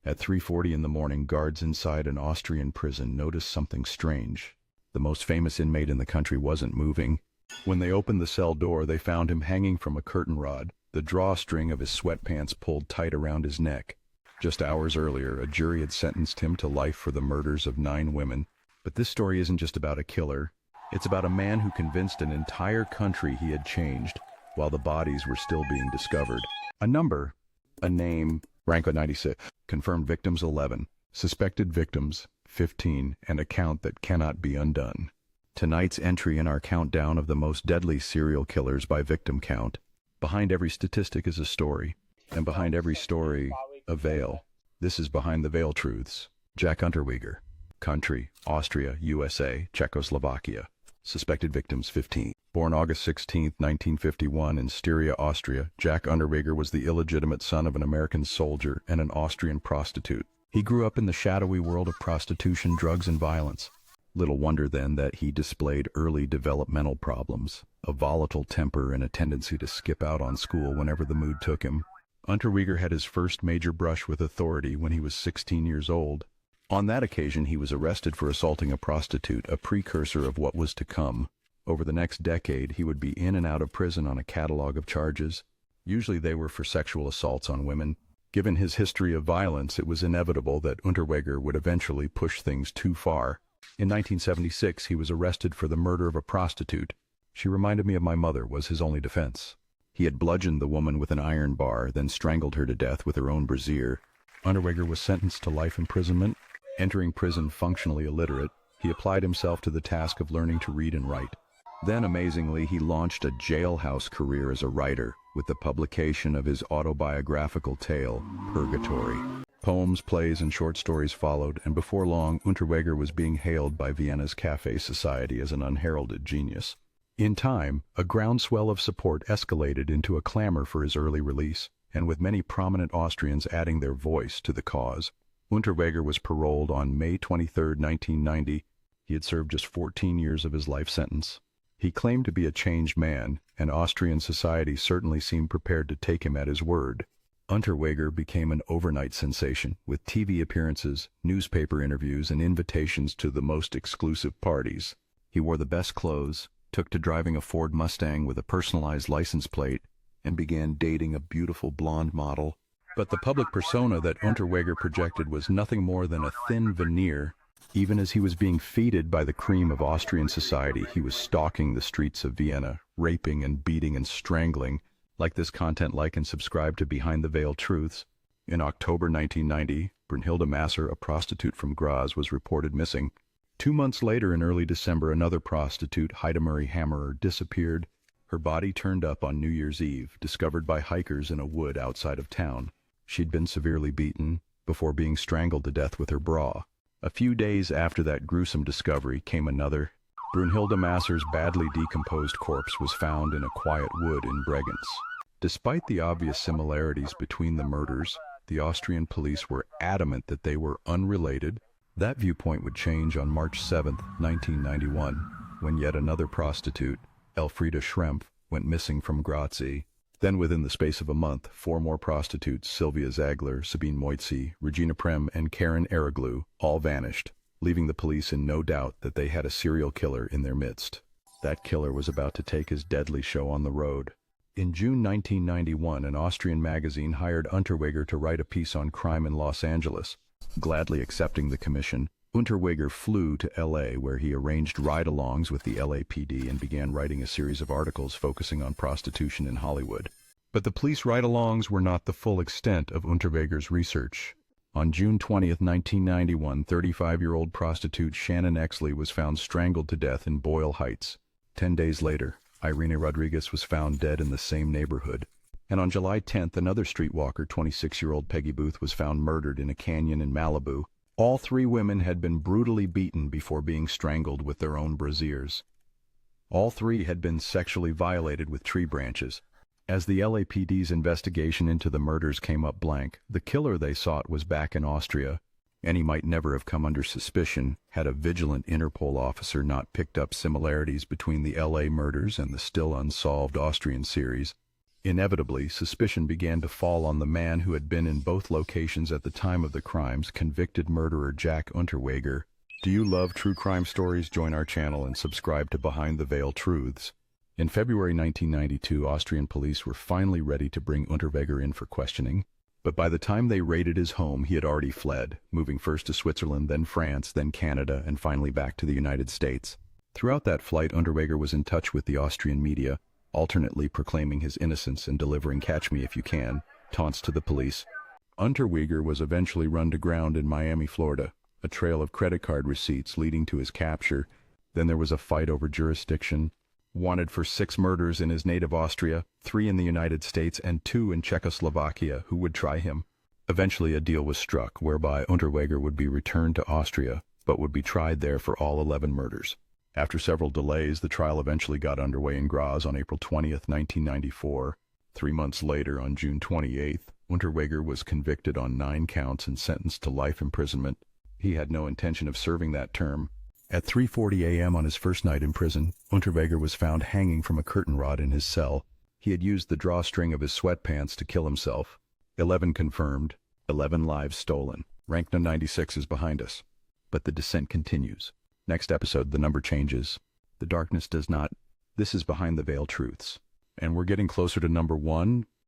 At 3:40 in the morning, guards inside an Austrian prison noticed something strange. The most famous inmate in the country wasn't moving. When they opened the cell door, they found him hanging from a curtain rod, the drawstring of his sweatpants pulled tight around his neck. Just hours earlier, a jury had sentenced him to life for the murders of 9 women. But this story isn't just about a killer. It's about a man who convinced an entire country he had changed, while the bodies were still being discovered. A number, a name, rank of 96, confirmed victims 11, suspected victims 15, and a count that cannot be undone. Tonight's entry in our countdown of the most deadly serial killers by victim count. Behind every statistic is a story, and behind every story, a veil. This is Behind the Veil Truths. Jack Unterweger. Country, Austria, USA, Czechoslovakia. Suspected victims 15. Born August 16, 1951 in Styria, Austria, Jack Unterweger was the illegitimate son of an American soldier and an Austrian prostitute. He grew up in the shadowy world of prostitution, drugs, and violence. Little wonder then that he displayed early developmental problems, a volatile temper and a tendency to skip out on school whenever the mood took him. Unterweger had his first major brush with authority when he was 16 years old. On that occasion, he was arrested for assaulting a prostitute, a precursor of what was to come. Over the next decade, he would be in and out of prison on a catalog of charges. Usually they were for sexual assaults on women. Given his history of violence, it was inevitable that Unterweger would eventually push things too far. In 1976, he was arrested for the murder of a prostitute. "She reminded me of my mother," was his only defense. He had bludgeoned the woman with an iron bar, then strangled her to death with her own brassiere. Unterweger was sentenced to life imprisonment. Entering prison functionally illiterate, he applied himself to the task of learning to read and write. Then, amazingly, he launched a jailhouse career as a writer, with the publication of his autobiographical tale, Purgatory. Poems, plays, and short stories followed, and before long, Unterweger was being hailed by Vienna's Café Society as an unheralded genius. In time, a groundswell of support escalated into a clamor for his early release, and with many prominent Austrians adding their voice to the cause. Unterweger was paroled on May 23, 1990. He had served just 14 years of his life sentence. He claimed to be a changed man, and Austrian society certainly seemed prepared to take him at his word. Unterweger became an overnight sensation, with TV appearances, newspaper interviews, and invitations to the most exclusive parties. He wore the best clothes, took to driving a Ford Mustang with a personalized license plate, and began dating a beautiful blonde model. But the public persona that Unterweger projected was nothing more than a thin veneer. Even as he was being feted by the cream of Austrian society, he was stalking the streets of Vienna, raping and beating and strangling. Like this content, like and subscribe to Behind the Veil Truths. In October 1990, Brunhilde Masser, a prostitute from Graz, was reported missing. 2 months later, in early December, another prostitute, Heide Marie Hammerer, disappeared. Her body turned up on New Year's Eve, discovered by hikers in a wood outside of town. She'd been severely beaten, before being strangled to death with her bra. A few days after that gruesome discovery came another. Brunhilde Masser's badly decomposed corpse was found in a quiet wood in Bregenz. Despite the obvious similarities between the murders, the Austrian police were adamant that they were unrelated. That viewpoint would change on March 7, 1991, when yet another prostitute, Elfriede Schrempf, went missing from Graz. Then within the space of a month, 4 more prostitutes, Sylvia Zagler, Sabine Moitzi, Regina Prem, and Karen Araglu, all vanished, leaving the police in no doubt that they had a serial killer in their midst. That killer was about to take his deadly show on the road. In June 1991, an Austrian magazine hired Unterweger to write a piece on crime in Los Angeles. Gladly accepting the commission, Unterweger flew to L.A., where he arranged ride-alongs with the LAPD and began writing a series of articles focusing on prostitution in Hollywood. But the police ride-alongs were not the full extent of Unterweger's research. On June 20, 1991, 35-year-old prostitute Shannon Exley was found strangled to death in Boyle Heights. 10 days later, Irene Rodriguez was found dead in the same neighborhood. And on July 10th, another streetwalker, 26-year-old Peggy Booth, was found murdered in a canyon in Malibu. All 3 women had been brutally beaten before being strangled with their own brassieres. All 3 had been sexually violated with tree branches. As the LAPD's investigation into the murders came up blank, the killer they sought was back in Austria, and he might never have come under suspicion had a vigilant Interpol officer not picked up similarities between the LA murders and the still unsolved Austrian series. Inevitably, suspicion began to fall on the man who had been in both locations at the time of the crimes, convicted murderer Jack Unterweger. Do you love true crime stories? Join our channel and subscribe to Behind the Veil Truths. In February 1992, Austrian police were finally ready to bring Unterweger in for questioning, but by the time they raided his home, he had already fled, moving first to Switzerland, then France, then Canada, and finally back to the United States. Throughout that flight, Unterweger was in touch with the Austrian media, alternately proclaiming his innocence and delivering "catch me if you can" taunts to the police. Unterweger was eventually run to ground in Miami, Florida, a trail of credit card receipts leading to his capture. Then there was a fight over jurisdiction. Wanted for 6 murders in his native Austria, 3 in the United States, and 2 in Czechoslovakia, who would try him. Eventually a deal was struck whereby Unterweger would be returned to Austria, but would be tried there for all 11 murders. After several delays, the trial eventually got underway in Graz on April 20th, 1994. 3 months later, on June 28th, Unterweger was convicted on 9 counts and sentenced to life imprisonment. He had no intention of serving that term. At 3:40 a.m. on his first night in prison, Unterweger was found hanging from a curtain rod in his cell. He had used the drawstring of his sweatpants to kill himself. 11 confirmed, 11 lives stolen. Rank No. 96 is behind us. But the descent continues. Next episode, the number changes. The darkness does not. This is Behind the Veil Truths. And we're getting closer to number 1.